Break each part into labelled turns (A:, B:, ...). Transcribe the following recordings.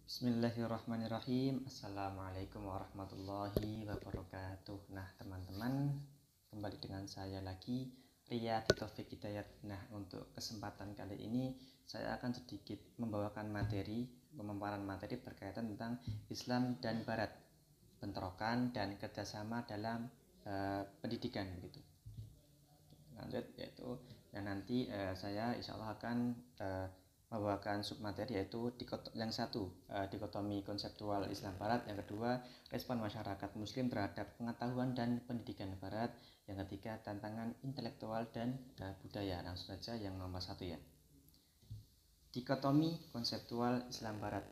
A: Bismillahirrahmanirrahim. Assalamualaikum warahmatullahi wabarakatuh. Nah teman-teman, kembali dengan saya lagi, Riyadi Taufik Hidayat. Nah untuk kesempatan kali ini saya akan sedikit membawakan pemaparan materi berkaitan tentang Islam dan Barat, bentrokan dan kerjasama dalam pendidikan gitu. Lanjut yaitu nanti saya insya Allah akan membawakan submateri yaitu yang satu, dikotomi konseptual Islam Barat, yang kedua respon masyarakat Muslim terhadap pengetahuan dan pendidikan Barat, yang ketiga tantangan intelektual dan budaya. Langsung saja yang nomor satu ya, dikotomi konseptual Islam Barat.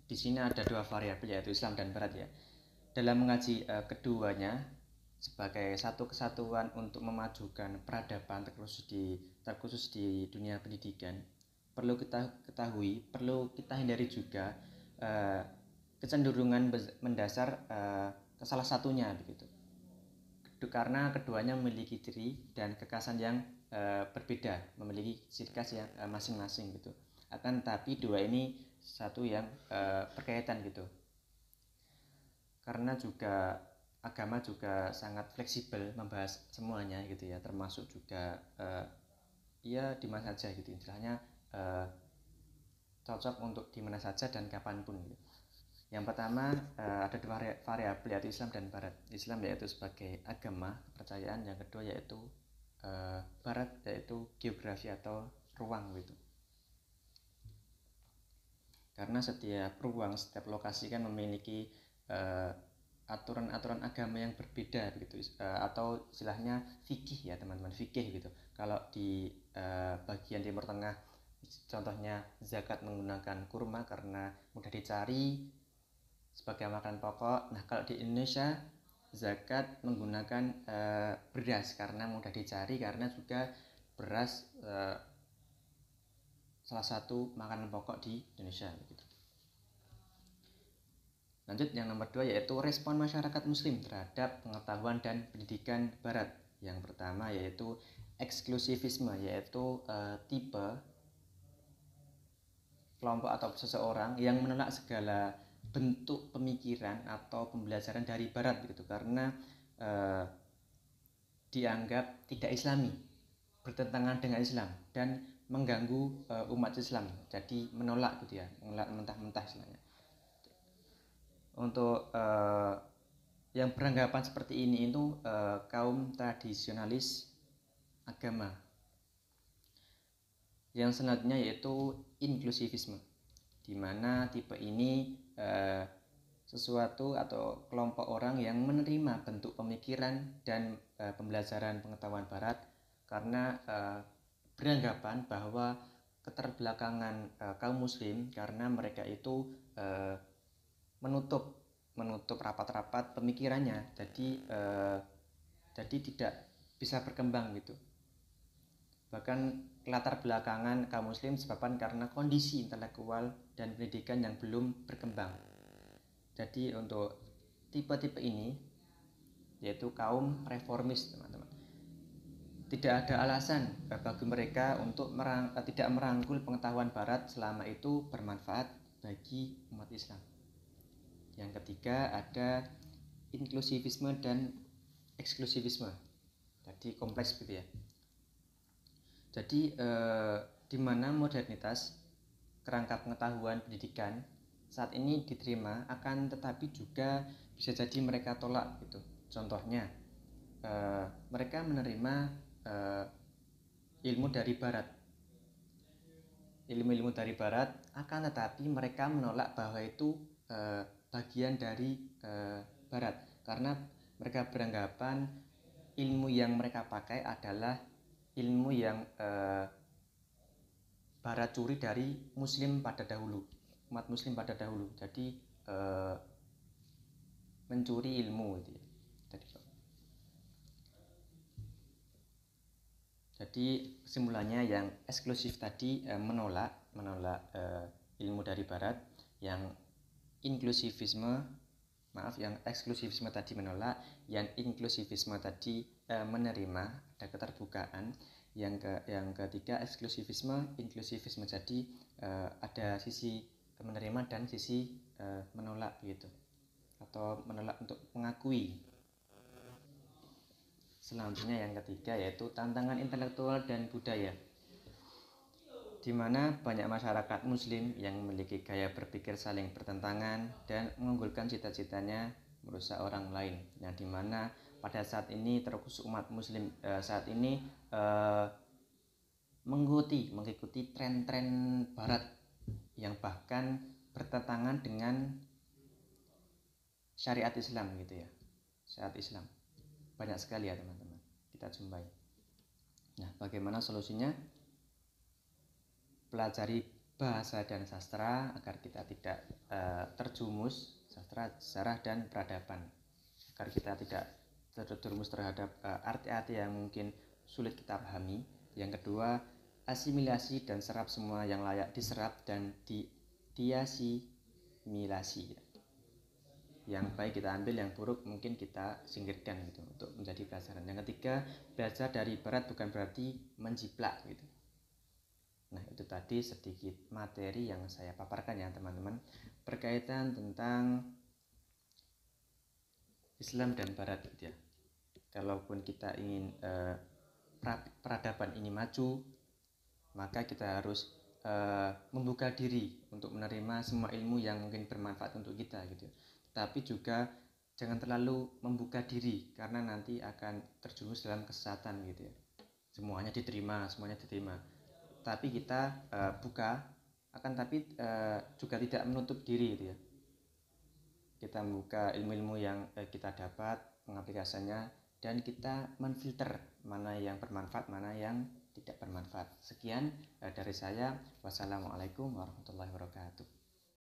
A: Di sini ada dua variabel yaitu Islam dan Barat ya. Dalam mengaji keduanya sebagai satu kesatuan untuk memajukan peradaban terkhusus di dunia pendidikan, perlu kita ketahui, perlu kita hindari juga kecenderungan mendasar ke salah satunya begitu, karena keduanya memiliki ciri dan kekhasan yang berbeda, memiliki ciri khas yang masing-masing gitu. Akan tetapi dua ini satu yang berkaitan gitu, karena juga agama juga sangat fleksibel membahas semuanya gitu ya, termasuk juga ya di mana saja gitu, istilahnya cocok untuk di mana saja dan kapanpun gitu. Yang pertama ada dua variabel yaitu Islam dan Barat. Islam yaitu sebagai agama kepercayaan, yang kedua yaitu Barat yaitu geografi atau ruang gitu. Karena setiap ruang, setiap lokasi kan memiliki aturan-aturan agama yang berbeda begitu, atau istilahnya fikih ya teman-teman, fikih gitu. Kalau di bagian Timur Tengah contohnya zakat menggunakan kurma karena mudah dicari sebagai makan pokok. Nah kalau di Indonesia zakat menggunakan beras karena mudah dicari, karena juga beras salah satu makanan pokok di Indonesia begitu. Lanjut yang nomor 2 yaitu respon masyarakat Muslim terhadap pengetahuan dan pendidikan Barat. Yang pertama yaitu eksklusivisme, yaitu tipe kelompok atau seseorang yang menolak segala bentuk pemikiran atau pembelajaran dari Barat begitu, karena dianggap tidak Islami, bertentangan dengan Islam dan mengganggu umat Islam. Jadi menolak gitu ya, menolak mentah-mentah istilahnya. Untuk yang beranggapan seperti ini itu kaum tradisionalis agama. Yang selanjutnya yaitu inklusivisme, di mana tipe ini sesuatu atau kelompok orang yang menerima bentuk pemikiran dan pembelajaran pengetahuan Barat karena beranggapan bahwa keterbelakangan kaum Muslim, karena mereka itu menutup rapat-rapat pemikirannya, jadi tidak bisa berkembang gitu. Bahkan latar belakangan kaum Muslim disebabkan karena kondisi intelektual dan pendidikan yang belum berkembang. Jadi untuk tipe-tipe ini yaitu kaum reformis teman-teman, tidak ada alasan bagi mereka untuk tidak merangkul pengetahuan Barat selama itu bermanfaat bagi umat Islam. Yang ketiga ada inklusivisme dan eksklusivisme. Jadi kompleks gitu ya. Jadi di mana modernitas kerangka pengetahuan pendidikan saat ini diterima, akan tetapi juga bisa jadi mereka tolak gitu. Contohnya mereka menerima ilmu dari Barat, ilmu-ilmu dari Barat, akan tetapi mereka menolak bahwa itu bagian dari Barat, karena mereka beranggapan ilmu yang mereka pakai adalah ilmu yang Barat curi dari Muslim pada dahulu, umat Muslim pada dahulu. Jadi mencuri ilmu gitu ya. Jadi kesimpulannya yang eksklusif tadi menolak ilmu dari Barat, yang eksklusivisme tadi menolak, yang inklusivisme tadi menerima, ada keterbukaan. Yang ketiga eksklusivisme, inklusivisme. Jadi ada sisi menerima dan sisi menolak gitu, atau menolak untuk mengakui. Selanjutnya yang ketiga yaitu tantangan intelektual dan budaya, di mana banyak masyarakat muslim yang memiliki gaya berpikir saling bertentangan dan mengunggulkan cita-citanya merusak orang lain, yang dimana pada saat ini terkhusus umat muslim saat ini mengikuti tren-tren barat yang bahkan bertentangan dengan syariat Islam gitu ya. Syariat Islam banyak sekali ya teman-teman, kita jumpai. Nah, bagaimana solusinya? Pelajari bahasa dan sastra agar kita tidak terjumus sastra, sejarah, dan peradaban, agar kita tidak terjerumus terhadap arti-arti yang mungkin sulit kita pahami. Yang kedua, asimilasi dan serap semua yang layak diserap dan diasimilasi. Yang baik kita ambil, yang buruk mungkin kita singkirkan gitu untuk menjadi pelajaran. Yang ketiga, belajar dari barat bukan berarti menjiplak gitu. Nah, itu tadi sedikit materi yang saya paparkan ya teman-teman, berkaitan tentang Islam dan Barat gitu ya. Kalaupun kita ingin peradaban ini maju, maka kita harus membuka diri untuk menerima semua ilmu yang mungkin bermanfaat untuk kita gitu. Tapi juga jangan terlalu membuka diri, karena nanti akan terjerumus dalam kesesatan gitu ya. Semuanya diterima. Tapi kita buka, tapi juga tidak menutup diri gitu ya. Kita membuka ilmu-ilmu yang kita dapat, mengaplikasikannya, dan kita menfilter mana yang bermanfaat, mana yang tidak bermanfaat. Sekian dari saya. Wassalamualaikum warahmatullahi wabarakatuh.